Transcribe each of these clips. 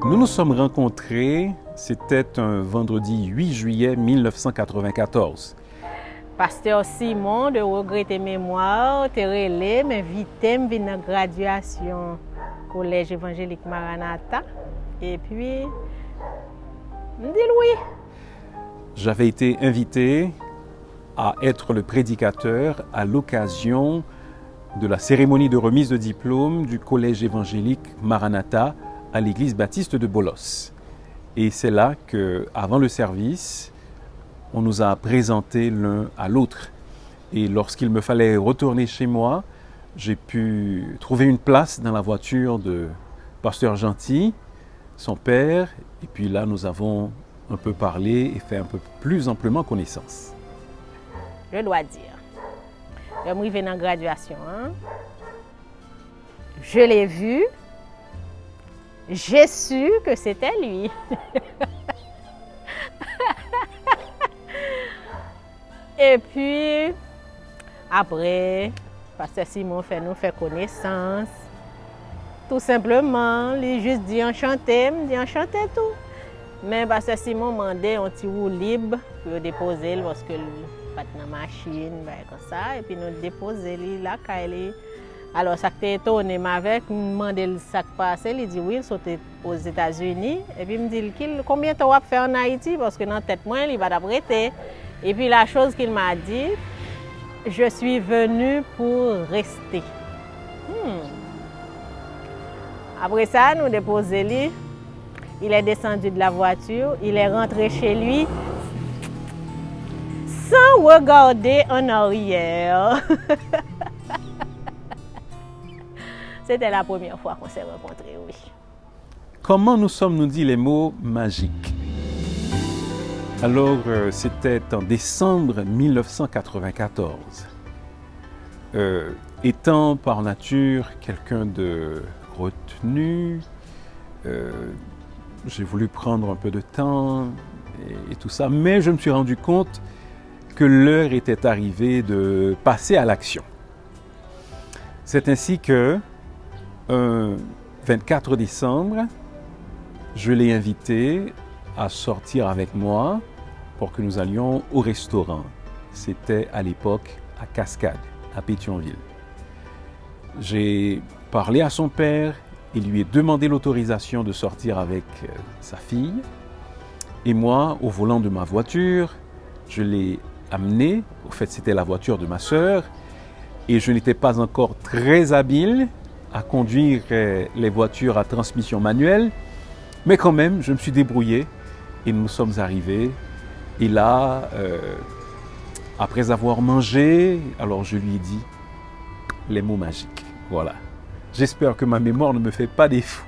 Nous nous sommes rencontrés, c'était un vendredi 8 juillet 1994. Pasteur Simon de Regretter Mémoire, te relé, m'invité à venir à la graduation Collège évangélique Maranatha. Et puis, je me dis oui. J'avais été invité à être le prédicateur à l'occasion de la cérémonie de remise de diplôme du Collège évangélique Maranatha à l'église baptiste de Bolos. Et c'est là qu'avant le service, on nous a présentés l'un à l'autre. Et lorsqu'il me fallait retourner chez moi, j'ai pu trouver une place dans la voiture de Pasteur Gentil, son père, et puis là nous avons un peu parlé et fait un peu plus amplement connaissance. Je dois dire, je suis arrivé dans la graduation, je l'ai vu, j'ai su que c'était lui. Et puis, après, Pasteur Simon nous fait connaissance. Tout simplement, il juste dit enchanté, me dit enchanté tout. Mais Pasteur Simon m'a demandé un petit roue libre pour déposer parce que pas dans la machine, comme ça. Et puis nous déposer là, alors ça qui étonné avec, me demandé ça qui passait, il dit oui, il sautait aux États-Unis. Et puis il me dit combien de temps on va faire en Haïti parce que dans la tête moi, il va d'apprêter. Et puis la chose qu'il m'a dit, je suis venu pour rester. Après ça, nous déposons lui. Il est descendu de la voiture, il est rentré chez lui sans regarder en arrière. C'était la première fois qu'on s'est rencontrés, oui. Comment nous sommes-nous dit les mots magiques? Alors, c'était en décembre 1994. Étant par nature quelqu'un de retenu, j'ai voulu prendre un peu de temps et tout ça, mais je me suis rendu compte que l'heure était arrivée de passer à l'action. C'est ainsi que, un 24 décembre, je l'ai invité à sortir avec moi pour que nous allions au restaurant. C'était à l'époque à Cascade, à Pétionville. J'ai parlé à son père et lui ai demandé l'autorisation de sortir avec sa fille. Et moi, au volant de ma voiture, je l'ai amené. Au fait, c'était la voiture de ma sœur. Et je n'étais pas encore très habile à conduire les voitures à transmission manuelle. Mais quand même, je me suis débrouillé et nous sommes arrivés. Et là, après avoir mangé, alors je lui ai dit les mots magiques. Voilà. J'espère que ma mémoire ne me fait pas défaut.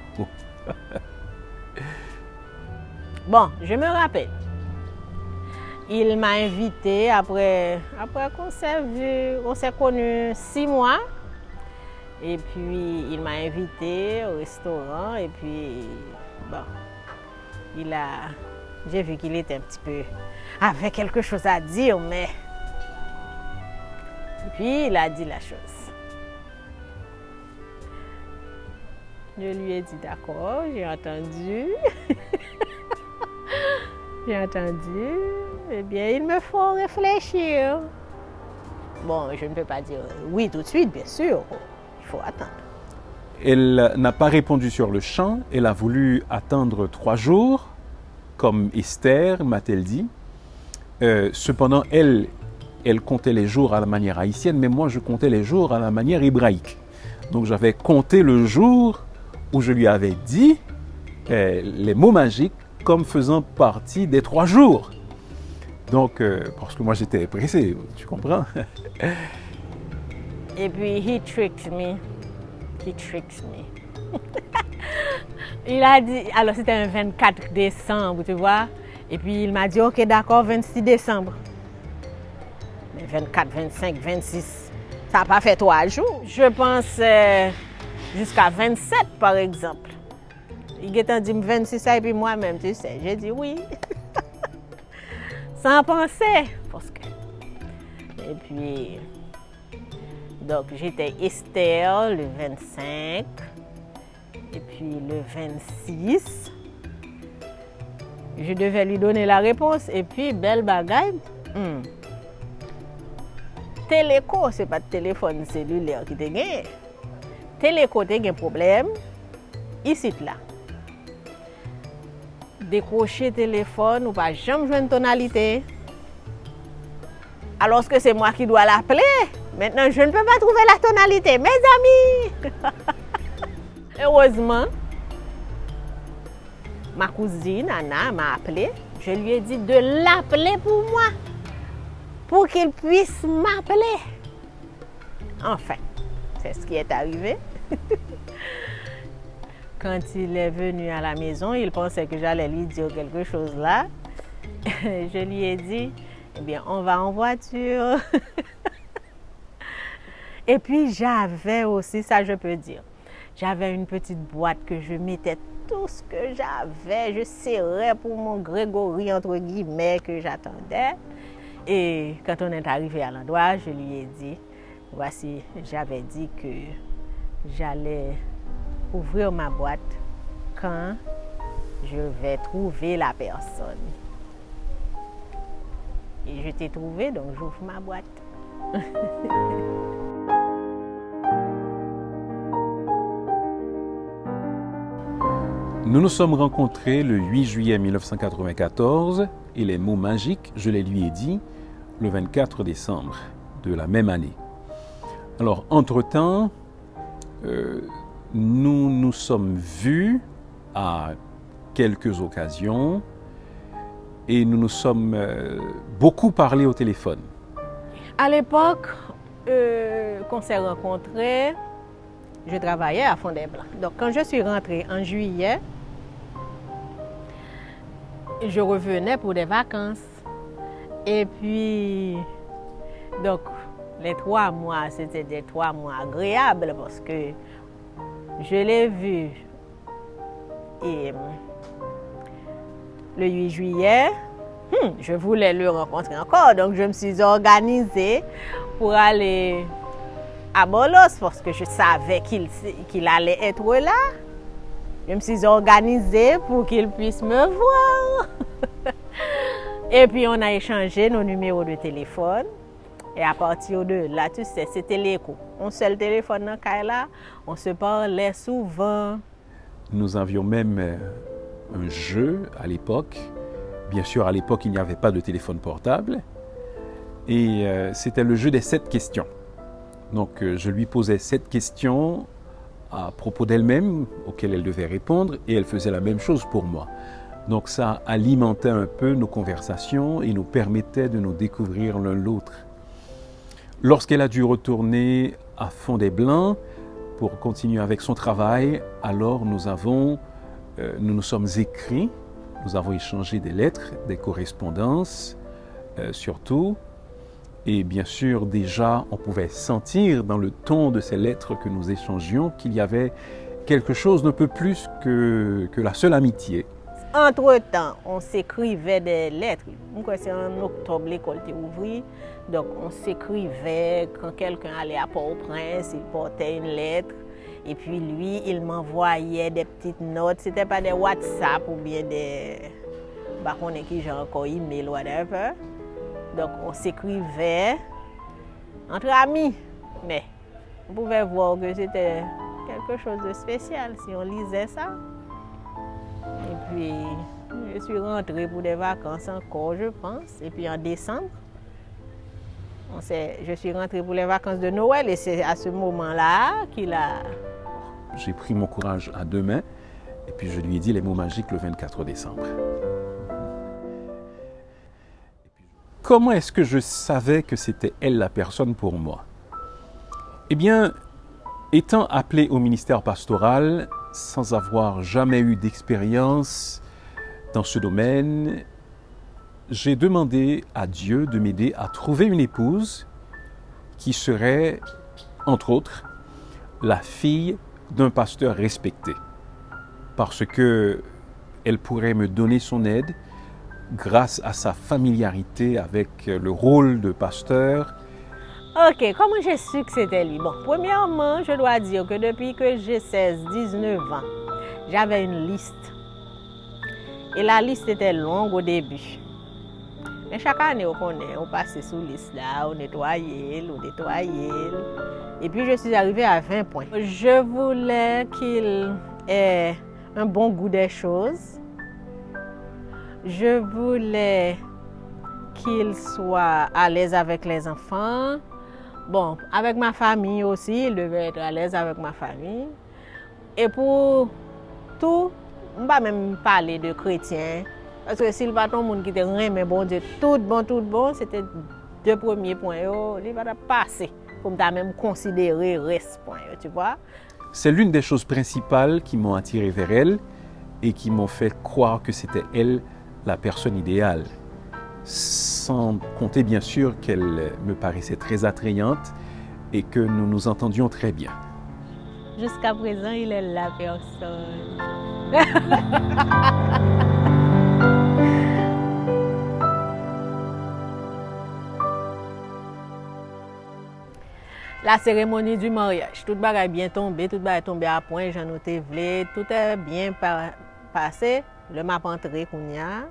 Bon, je me rappelle. Il m'a invité après qu'on s'est vu, on s'est connus 6 mois. Et puis, il m'a invité au restaurant. Et puis, bon, j'ai vu qu'il était un petit peu avec quelque chose à dire, mais. Et puis, il a dit la chose. Je lui ai dit d'accord, j'ai entendu. J'ai entendu. Eh bien, il me faut réfléchir. Bon, je ne peux pas dire oui tout de suite, bien sûr. Il faut attendre. Elle n'a pas répondu sur le champ. Elle a voulu attendre 3 jours, comme Esther m'a-t-elle dit. Cependant, elle comptait les jours à la manière haïtienne, mais moi, je comptais les jours à la manière hébraïque. Donc, j'avais compté le jour où je lui avais dit les mots magiques comme faisant partie des 3 jours. Donc, parce que moi j'étais pressé, tu comprends? Et puis, he tricked me. Il a dit, alors c'était un 24 décembre, tu vois. Et puis il m'a dit, ok d'accord, 26 décembre. Mais 24, 25, 26, ça n'a pas fait 3 jours. Je pense jusqu'à 27 par exemple. Il a dit 26 et puis moi-même, tu sais, j'ai dit oui. Sans penser. Parce que... Et puis, donc j'étais Esther le 25. Et puis le 26, Je devais lui donner la réponse et puis, belle bagaille. Téléco, ce n'est pas de téléphone cellulaire qui te gagne. Téléco, tu as un problème. Ici, là. Décrocher téléphone ou pas jamais jouer une tonalité. Alors que c'est moi qui dois l'appeler. Maintenant, je ne peux pas trouver la tonalité. Mes amis! Heureusement, ma cousine Anna m'a appelé. Je lui ai dit de l'appeler pour moi, pour qu'il puisse m'appeler. Enfin, c'est ce qui est arrivé. Quand il est venu à la maison, il pensait que j'allais lui dire quelque chose là. Je lui ai dit, eh bien, on va en voiture. Et puis, j'avais aussi, ça je peux dire, j'avais une petite boîte que je mettais tout ce que j'avais. Je serrais pour mon Grégory, entre guillemets, que j'attendais. Et quand on est arrivé à l'endroit, je lui ai dit, voici, j'avais dit que j'allais ouvrir ma boîte quand je vais trouver la personne. Et je t'ai trouvé, donc j'ouvre ma boîte. Nous nous sommes rencontrés le 8 juillet 1994 et les mots magiques, je les lui ai dit le 24 décembre de la même année. Alors, entre-temps, nous nous sommes vus à quelques occasions et nous nous sommes beaucoup parlé au téléphone. À l'époque qu'on s'est rencontrés, je travaillais à Fond-des-Blancs. Donc, quand je suis rentrée en juillet, je revenais pour des vacances. Et puis, donc, les 3 mois, c'était des 3 mois agréables parce que je l'ai vu et le 8 juillet, je voulais le rencontrer encore. Donc, je me suis organisée pour aller à Bolos parce que je savais qu'il allait être là. Je me suis organisée pour qu'il puisse me voir. Et puis, on a échangé nos numéros de téléphone. Et à partir de là, tu sais, c'était l'écho. On se le téléphone dans Kaila, on se parlait souvent. Nous avions même un jeu à l'époque. Bien sûr, à l'époque, il n'y avait pas de téléphone portable. Et c'était le jeu des 7 questions. Donc, je lui posais 7 questions à propos d'elle-même, auxquelles elle devait répondre, et elle faisait la même chose pour moi. Donc, ça alimentait un peu nos conversations et nous permettait de nous découvrir l'un l'autre. Lorsqu'elle a dû retourner à Fond-des-Blancs pour continuer avec son travail, alors nous nous sommes écrits, nous avons échangé des lettres, des correspondances, surtout. Et bien sûr, déjà, on pouvait sentir dans le ton de ces lettres que nous échangions qu'il y avait quelque chose d'un peu plus que la seule amitié. Entre-temps, on s'écrivait des lettres. C'est en octobre, l'école était ouverte. Donc, on s'écrivait quand quelqu'un allait à Port-au-Prince, il portait une lettre. Et puis, lui, il m'envoyait des petites notes. Ce n'était pas des WhatsApp ou bien des... on est qui j'ai encore email, whatever. Donc, on s'écrivait entre amis. Mais on pouvait voir que c'était quelque chose de spécial si on lisait ça. Et puis, je suis rentrée pour des vacances encore, je pense. Et puis, en décembre, je suis rentrée pour les vacances de Noël. Et c'est à ce moment-là qu'il a... J'ai pris mon courage à 2 mains. Et puis, je lui ai dit les mots magiques le 24 décembre. Comment est-ce que je savais que c'était elle la personne pour moi? Eh bien, étant appelé au ministère pastoral, sans avoir jamais eu d'expérience dans ce domaine, j'ai demandé à Dieu de m'aider à trouver une épouse qui serait, entre autres, la fille d'un pasteur respecté. Parce qu'elle pourrait me donner son aide, grâce à sa familiarité avec le rôle de pasteur. Ok, comment j'ai su que c'était lui? Bon, premièrement, je dois dire que depuis que j'ai 16-19 ans, j'avais une liste. Et la liste était longue au début. Mais chaque année, on passait sous liste là, on nettoyait. Et puis je suis arrivée à 20 points. Je voulais qu'il ait un bon goût des choses. Je voulais qu'il soit à l'aise avec les enfants. Bon, avec ma famille aussi, il devait être à l'aise avec ma famille. Et pour tout, on ne va même parler de chrétiens. Parce que s'il va ton monde qui te remet bon Dieu, tout bon, c'était deux premiers points. Il va passer pour même considérer reste point, tu vois. C'est l'une des choses principales qui m'ont attiré vers elle et qui m'ont fait croire que c'était elle la personne idéale. Sans compter bien sûr qu'elle me paraissait très attrayante et que nous nous entendions très bien. Jusqu'à présent, il est la personne. La cérémonie du mariage, tout est bien tombé, tout est tombé à point, j'en ai voulu, tout est bien passé. Le m'a entré qu'on y a.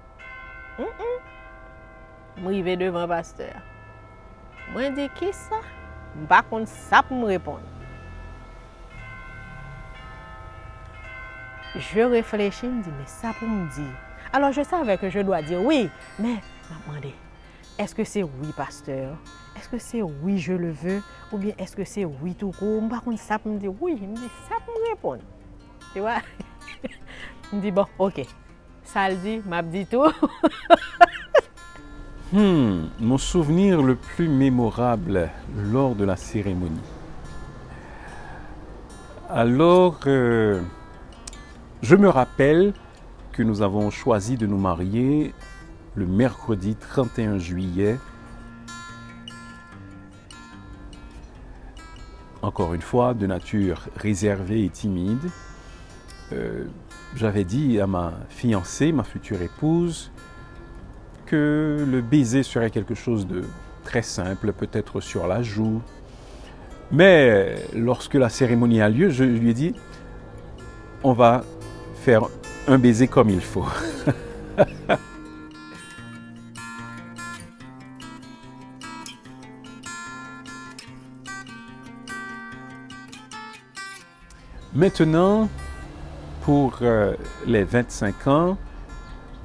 Je suis devant le pasteur. Moi, je dis, qui ça? Je ne sais pas ça pour me répondre. Je réfléchis, je me dis, mais ça pour me dire. Alors, je savais que je dois dire oui, mais je me demandais, est-ce que c'est oui, pasteur? Est-ce que c'est oui, je le veux? Ou bien est-ce que c'est oui tout court? Je ne sais pas ça pour me dire oui, je me dis ça pour me répondre. Tu vois? Je me dis, bon, ok. Ça le dit, m'a dit tout. Mon souvenir le plus mémorable lors de la cérémonie. Alors, je me rappelle que nous avons choisi de nous marier le mercredi 31 juillet. Encore une fois, de nature réservée et timide. J'avais dit à ma fiancée, ma future épouse, que le baiser serait quelque chose de très simple, peut-être sur la joue. Mais lorsque la cérémonie a lieu, je lui ai dit, on va faire un baiser comme il faut. Maintenant, pour les 25 ans,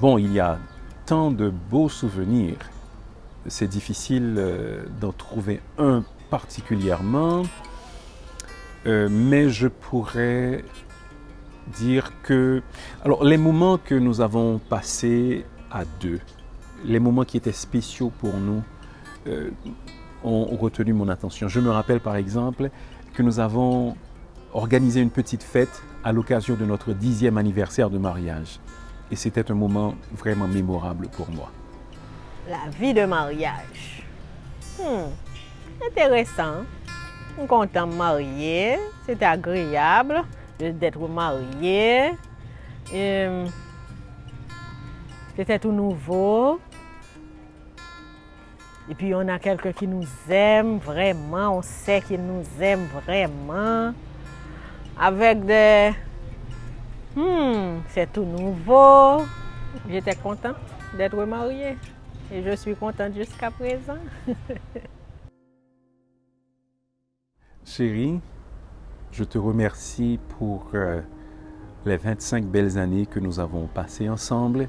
bon, il y a tant de beaux souvenirs. C'est difficile d'en trouver un particulièrement, mais je pourrais dire que... Alors, les moments que nous avons passés à deux, les moments qui étaient spéciaux pour nous, ont retenu mon attention. Je me rappelle par exemple que nous avons organisé une petite fête à l'occasion de notre 10e anniversaire de mariage. Et c'était un moment vraiment mémorable pour moi. La vie de mariage. Intéressant. Je suis content de me marier. C'était agréable d'être marié. C'était tout nouveau. Et puis on a quelqu'un qui nous aime vraiment. On sait qu'il nous aime vraiment. Avec des... c'est tout nouveau. J'étais contente d'être mariée. Et je suis contente jusqu'à présent. Chérie, je te remercie pour les 25 belles années que nous avons passées ensemble.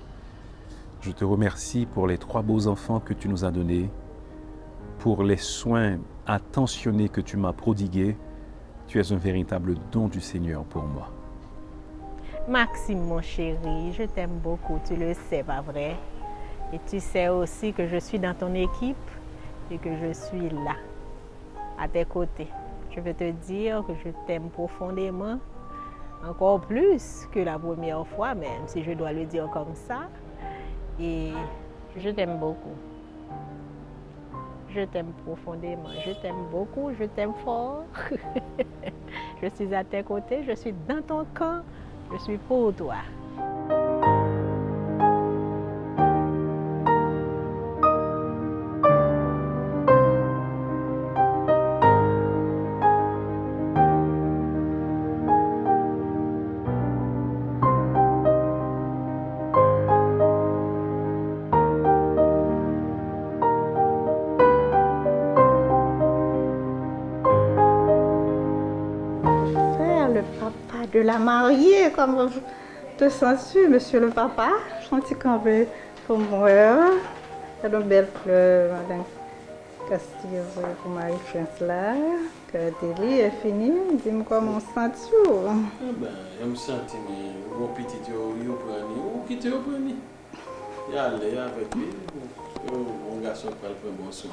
Je te remercie pour les 3 beaux enfants que tu nous as donnés, pour les soins attentionnés que tu m'as prodigués. Tu es un véritable don du Seigneur pour moi. Maxime, mon chéri, je t'aime beaucoup, tu le sais, pas vrai? Et tu sais aussi que je suis dans ton équipe et que je suis là, à tes côtés. Je veux te dire que je t'aime profondément, encore plus que la première fois, même si je dois le dire comme ça. Et je t'aime beaucoup. Je t'aime profondément, je t'aime beaucoup, je t'aime fort. Je suis à tes côtés, je suis dans ton camp, je suis pour toi. Pas de la mariée, comment vous te sens-tu, monsieur le papa? Chantier campé pour moi. Il y a de belles fleurs, madame Castillo, pour Marie-France là. Que le délire est fini. Dis-moi comment sens-tu? Ben, je me sens que mon petit yo prend ou qui te prend. Il y a aller avec lui. Mon garçon parle pour bon soin.